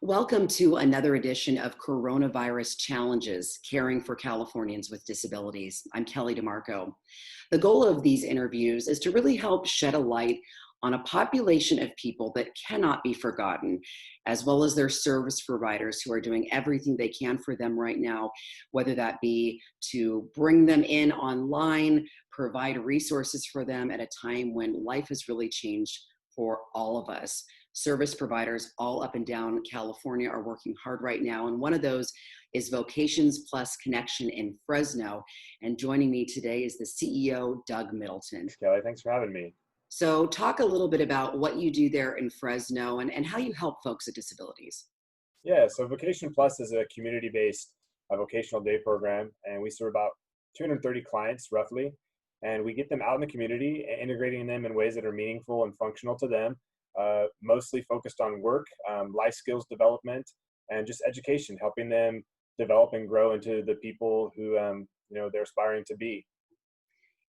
Welcome to another edition of Coronavirus Challenges, Caring for Californians with Disabilities. I'm Kellie DeMarco. The goal of these interviews is to really help shed a light on a population of people that cannot be forgotten, as well as their service providers who are doing everything they can for them right now, whether that be to bring them in online, provide resources for them at a time when life has really changed for all of us. Service providers all up and down California are working hard right now. And one of those is Vocations Plus Connection in Fresno. And joining me today is the CEO, Doug Middleton. Thanks, Kelly. Thanks for having me. So talk a little bit about what you do there in Fresno and how you help folks with disabilities. Yeah, so Vocation Plus is a community-based vocational day program, and we serve about 230 clients roughly. And we get them out in the community, integrating them in ways that are meaningful and functional to them, mostly focused on work, life skills development, and just education, helping them develop and grow into the people who they're aspiring to be.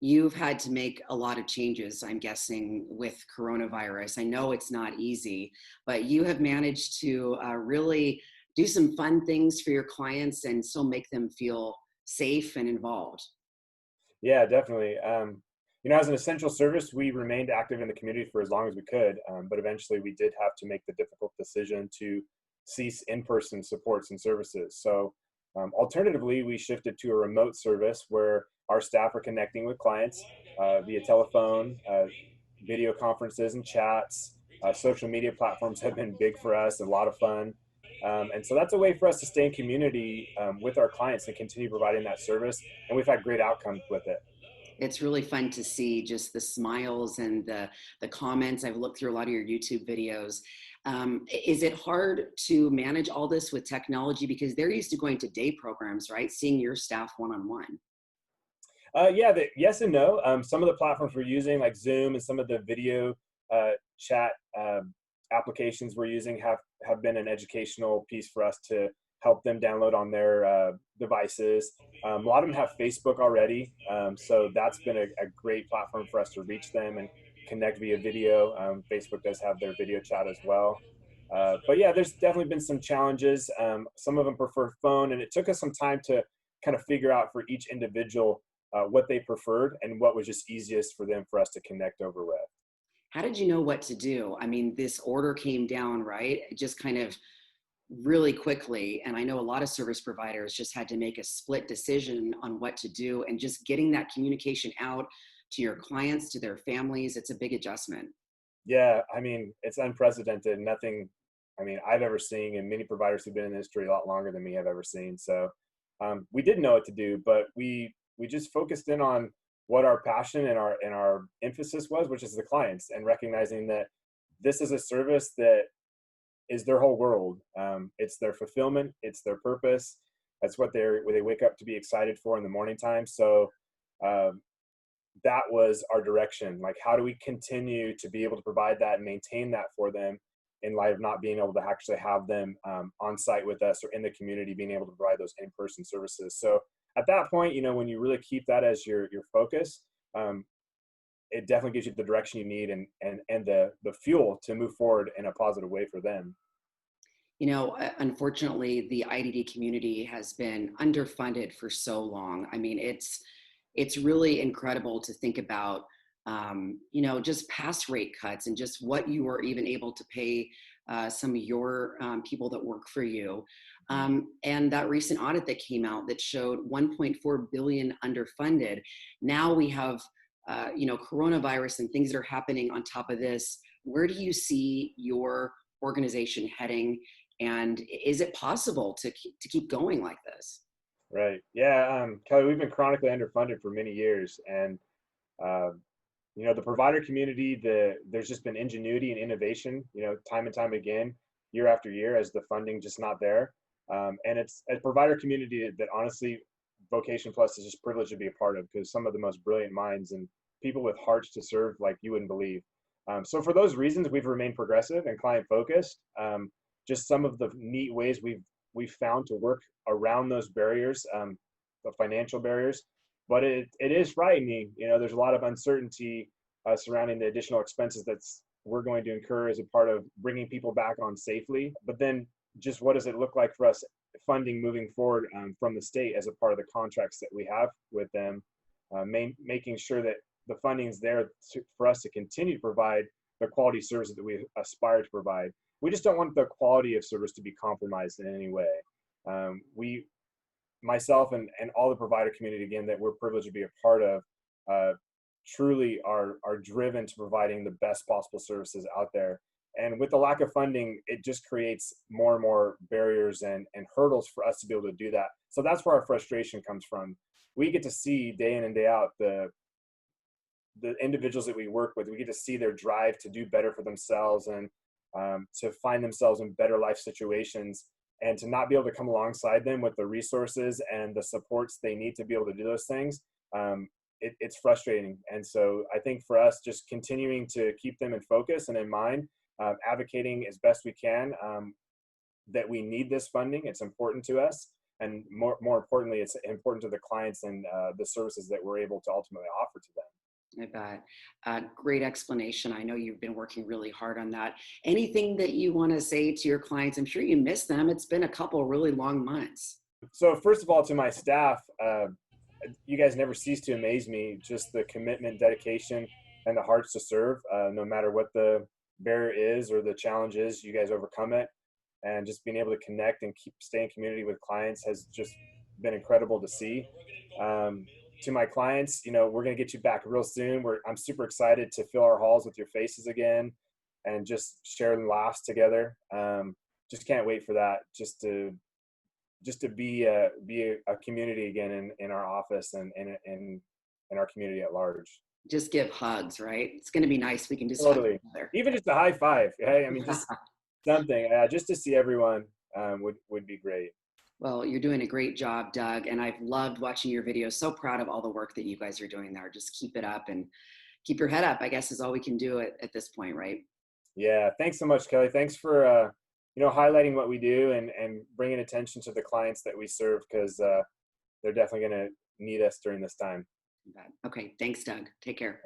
You've had to make a lot of changes, I'm guessing, with coronavirus. I know it's not easy, but you have managed to really do some fun things for your clients and still make them feel safe and involved. Yeah, definitely. As an essential service, we remained active in the community for as long as we could, but eventually we did have to make the difficult decision to cease in-person supports and services. So alternatively, we shifted to a remote service where our staff are connecting with clients via telephone, video conferences and chats. Social media platforms have been big for us, a lot of fun. And so that's a way for us to stay in community with our clients and continue providing that service. And we've had great outcomes with it. It's really fun to see just the smiles and the comments. I've looked through a lot of your YouTube videos. Is it hard to manage all this with technology? Because they're used to going to day programs, right? Seeing your staff one-on-one. Yes and no. Some of the platforms we're using, like Zoom, and some of the video chat applications we're using have been an educational piece for us to help them download on their devices. A lot of them have Facebook already, so that's been a great platform for us to reach them and connect via video. Facebook does have their video chat as well. But yeah, there's definitely been some challenges. Some of them prefer phone, and it took us some time to kind of figure out for each individual what they preferred and what was just easiest for them for us to connect over with. How did you know what to do? I mean, this order came down, right? Just kind of really quickly. And I know a lot of service providers just had to make a split decision on what to do, and just getting that communication out to your clients, to their families. It's a big adjustment. Yeah, I mean, it's unprecedented. Nothing, I've ever seen, and many providers who've been in the industry a lot longer than me have ever seen. So we didn't know what to do, but we just focused in on what our passion and our emphasis was, which is the clients, and recognizing that this is a service that is their whole world. It's their fulfillment, it's their purpose. That's what they wake up to be excited for in the morning time. So that was our direction. Like, how do we continue to be able to provide that and maintain that for them in light of not being able to actually have them on site with us or in the community, being able to provide those in-person services. So at that point, when you really keep that as your focus, it definitely gives you the direction you need and the fuel to move forward in a positive way for them. Unfortunately, the IDD community has been underfunded for so long. I mean, it's really incredible to think about, just past rate cuts and just what you were even able to pay some of your people that work for you. And that recent audit that came out that showed 1.4 billion underfunded. Now we have, coronavirus and things that are happening on top of this. Where do you see your organization heading? And is it possible to keep going like this? Right. Yeah, Kelly, we've been chronically underfunded for many years, and the provider community, there's just been ingenuity and innovation, time and time again, year after year, as the funding just not there. And it's a provider community that honestly, Vocation Plus is just privileged to be a part of, because some of the most brilliant minds and people with hearts to serve like you wouldn't believe. So for those reasons, we've remained progressive and client focused. Just some of the neat ways we've found to work around those barriers, the financial barriers. But it is frightening. There's a lot of uncertainty surrounding the additional expenses we're going to incur as a part of bringing people back on safely. But then just what does it look like for us funding moving forward from the state as a part of the contracts that we have with them, making sure that the funding is there for us to continue to provide the quality services that we aspire to provide. We just don't want the quality of service to be compromised in any way. We, myself and all the provider community, again, that we're privileged to be a part of, truly are driven to providing the best possible services out there. And with the lack of funding, it just creates more and more barriers and hurdles for us to be able to do that. So that's where our frustration comes from. We get to see day in and day out the individuals that we work with. We get to see their drive to do better for themselves and to find themselves in better life situations, and to not be able to come alongside them with the resources and the supports they need to be able to do those things. It's frustrating. And so I think for us, just continuing to keep them in focus and in mind, advocating as best we can, that we need this funding. It's important to us. And more importantly, it's important to the clients and the services that we're able to ultimately offer to them. I bet. Great explanation. I know you've been working really hard on that. Anything that you want to say to your clients? I'm sure you miss them. It's been a couple really long months. So first of all, to my staff, you guys never cease to amaze me. Just the commitment, dedication, and the hearts to serve, no matter what the barrier is or the challenge is, you guys overcome it. And just being able to connect and stay in community with clients has just been incredible to see. To my clients, we're going to get you back real soon. I'm super excited to fill our halls with your faces again and just share laughs together. Just can't wait for that. Just to be a community again in our office and in our community at large. Just give hugs, right? It's going to be nice. We can just Totally. hug each other. Even just a high five. Hey, I mean, just something. Just to see everyone would be great. Well, you're doing a great job, Doug, and I've loved watching your videos. So proud of all the work that you guys are doing there. Just keep it up and keep your head up, I guess, is all we can do at this point, right? Yeah. Thanks so much, Kelly. Thanks for highlighting what we do and bringing attention to the clients that we serve, because they're definitely going to need us during this time. Okay. Thanks, Doug. Take care.